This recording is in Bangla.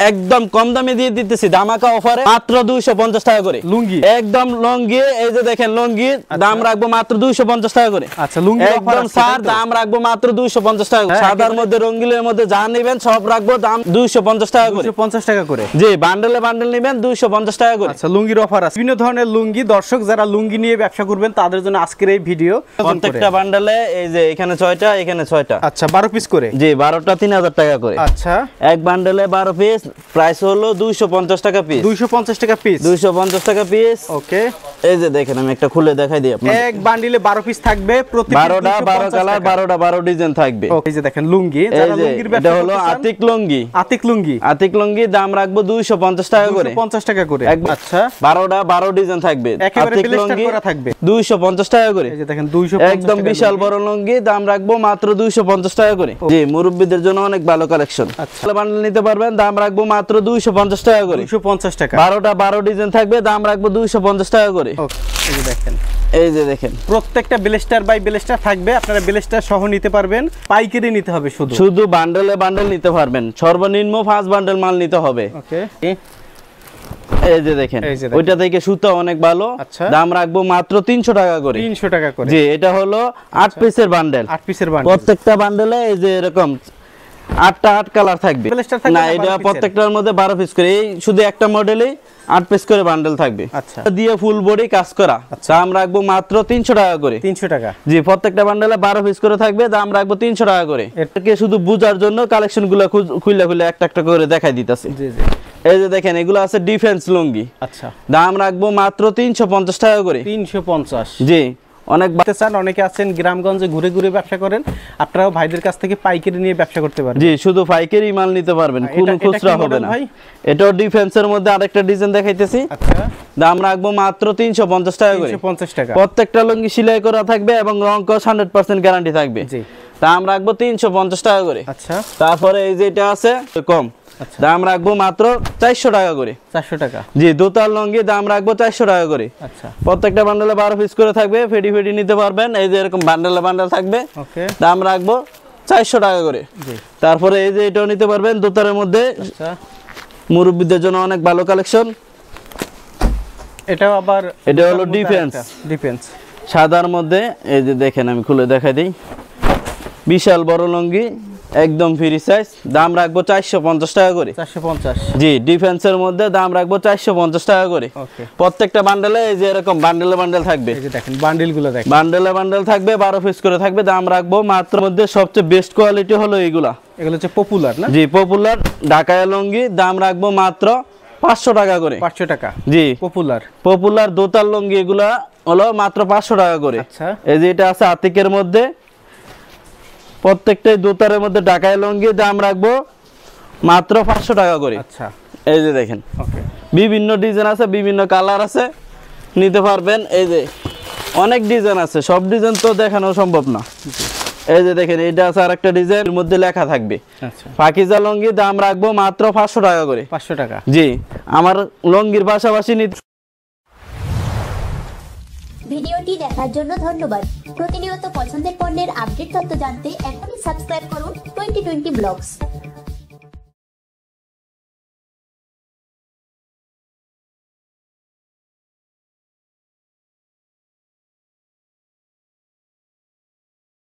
একদম কম দামে দিয়ে দিতেছি ধামাকা অফারে মাত্র 250 টাকা করে লুঙ্গি একদম লুঙ্গি এই যে দেখেন লুঙ্গি দাম রাখবো মাত্র 250 টাকা করে আচ্ছা লুঙ্গি একদম স্যার দাম রাখবো মাত্র 250 টাকা করে সাদার মধ্যে রঙিনের মধ্যে যা নেবেন সব রাখবো দাম 250 টাকা করে 250 টাকা করে জি বান্ডেলে বান্ডেল নেবেন 250 টাকা করে আচ্ছা লুঙ্গির অফার আছে বিভিন্ন ধরনের লুঙ্গি দর্শক যারা লুঙ্গি নিয়ে ব্যবসা করবেন তাদের জন্য আজকের এই ভিডিও প্রত্যেকটা বান্ডেলে এই যে এখানে 6টা এখানে 6টা আচ্ছা 12 পিস করে জি 12টা 3000 টাকা করে আচ্ছা এক বান্ডেলে 12 পিস প্রাইস হলো 250 টাকা পিস 250 টাকা পিস 250 টাকা পিস ওকে এই যে দেখেন আমি একটা খুলে দেখাই দিই আপনাদের এক বান্ডিলে 12 পিস থাকবে প্রতি 12টা 12 কালার 12টা 12 ডিজাইন থাকবে এই যে দেখেন লুঙ্গি যারা লুঙ্গির ব্যবসা এটা হলো আতিক লুঙ্গি আতিক লুঙ্গি দাম রাখবো 250 টাকা করে 250 টাকা করে আচ্ছা 12টা 12 ডিজাইন থাকবে একেবারে ব্লেস্টার করা থাকবে 250 টাকা করে এই যে দেখেন 250 একদম বিশাল বড় লুঙ্গি দাম রাখবো মাত্র 250 টাকা করে জি মুরব্বিদের জন্য অনেক ভালো কালেকশন আচ্ছা বান্ডেল নিতে পারবেন দাম রাখবো মাত্র 250 টাকা করে 250 টাকা 12টা 12 ডিজাইন থাকবে দাম রাখবো 250 টাকা করে এই যে দেখেন দেখেন প্রত্যেকটা ব্লেস্টার বাই ব্লেস্টার থাকবে আপনারা ব্লেস্টার সহ নিতে পারবেন পাইকারি নিতে হবে শুধু বান্ডেলে বান্ডেল নিতে পারবেন সর্বনিম্ন 5 বান্ডেল মাল নিতে হবে ওকে এই যে দেখেন ওইটা থেকে সুতা অনেক ভালো দাম রাখবো মাত্র 300 টাকা করে 300 টাকা করে জি এটা হলো 8 পিসের বান্ডেল 8 পিসের বান্ডেল প্রত্যেকটা বান্ডেলে এই যে এরকম 8টা 8 কালার থাকবে না এটা প্রত্যেকটার মধ্যে 12 পিস করে এই শুধু একটা মডেলে 8 পিস করে বান্ডেল থাকবে আচ্ছা দিয়ে ফুল বডি কাজ করা দাম রাখবো মাত্র 300 টাকা করে 300 টাকা জি প্রত্যেকটা বান্ডেলে 12 পিস করে থাকবে দাম রাখবো 300 টাকা করে এটাকে শুধু বুঝার জন্য কালেকশনগুলো খুলে একটা একটা করে দেখাই দিতেছি জি জি এই যে দেখেন এগুলো আছে ডিফেন্স লুঙ্গি আচ্ছা দাম রাখবো মাত্র 350 টাকা করে 350 জি অনেক বাড়তে চান অনেকে আছেন গ্রামগঞ্জে ঘুরে ঘুরে ব্যবসা করেন আপনারাও ভাইদের কাছ থেকে পাইকারি নিয়ে ব্যবসা করতে পারবেন জি শুধু পাইকারি মাল নিতে পারবেন কোনো খুচরা হবে না এটাও ডিফেন্সের মধ্যে আরেকটা ডিজাইন দেখাইতেছি আচ্ছা দাম রাখবো মাত্র 350 টাকা করে 350 টাকা প্রত্যেকটা লুঙ্গি সেলাই করা থাকবে এবং রং কস 100% গ্যারান্টি থাকবে জি দাম রাখবো 350 টাকা করে আচ্ছা তারপরে এই যে এটা আছে কম দাম রাখবো মাত্র 400 টাকা করে 400 টাকা জি দোতার লুঙ্গি দাম রাখবো 400 টাকা করে আচ্ছা প্রত্যেকটা বান্ডেলে 12 পিস করে থাকবে ফেডি নিতে পারবেন এই যে এরকম বান্ডেলে বান্ডেল থাকবে ওকে দাম রাখবো 400 টাকা করে জি তারপরে এই যে এটাও নিতে পারবেন দোতারের মধ্যে আচ্ছা মুরব্বিদের জন্য অনেক ভালো কালেকশন এটাও আবার এটা হলো ডিফেন্স সাদার মধ্যে এই যে দেখেন আমি খুলে দেখাই দিই বিশাল বড় লুঙ্গি একদম ফ্রি সাইজ দাম রাখবো 450 টাকা করে 450 জি ডিফেন্সের মধ্যে দাম রাখবো 450 টাকা করে ওকে প্রত্যেকটা বান্ডেলে এই যে এরকম বান্ডেলে থাকবে এই যে দেখেন বান্ডেলগুলো দেখেন বান্ডেলে থাকবে 12 পিস করে থাকবে দাম রাখবো মাত্র মধ্যে সবচেয়ে বেস্ট কোয়ালিটি হলো এগুলো হচ্ছে পপুলার না জি পপুলার ঢাকায় লুঙ্গি দাম রাখবো মাত্র 500 টাকা করে 500 টাকা জি পপুলার দোতার লুঙ্গি এগুলা হলো মাত্র 500 টাকা করে আচ্ছা এই যে এটা আছে আতিকের মধ্যে প্রত্যেকটাই দোতারের মধ্যে ঢাকায় লুঙ্গি দাম রাখবো মাত্র 500 টাকা করে আচ্ছা এই যে দেখেন ওকে বিভিন্ন ডিজাইন আছে বিভিন্ন কালার আছে নিতে পারবেন এই যে অনেক ডিজাইন আছে সব ডিজাইন তো দেখানো সম্ভব না এই যে দেখেন এটা আছে আরেকটা ডিজাইন এর মধ্যে লেখা থাকবে আচ্ছা পাকিজা লুঙ্গি দাম রাখবো মাত্র 500 টাকা করে 500 টাকা জি আমার লুঙ্গির পাশাপাশি ভিডিওটি দেখার জন্য ধন্যবাদ প্রতিনিয়ত পছন্দের পণ্যের আপডেট তথ্য জানতে এখনই সাবস্ক্রাইব করুন 2020 ব্লগস।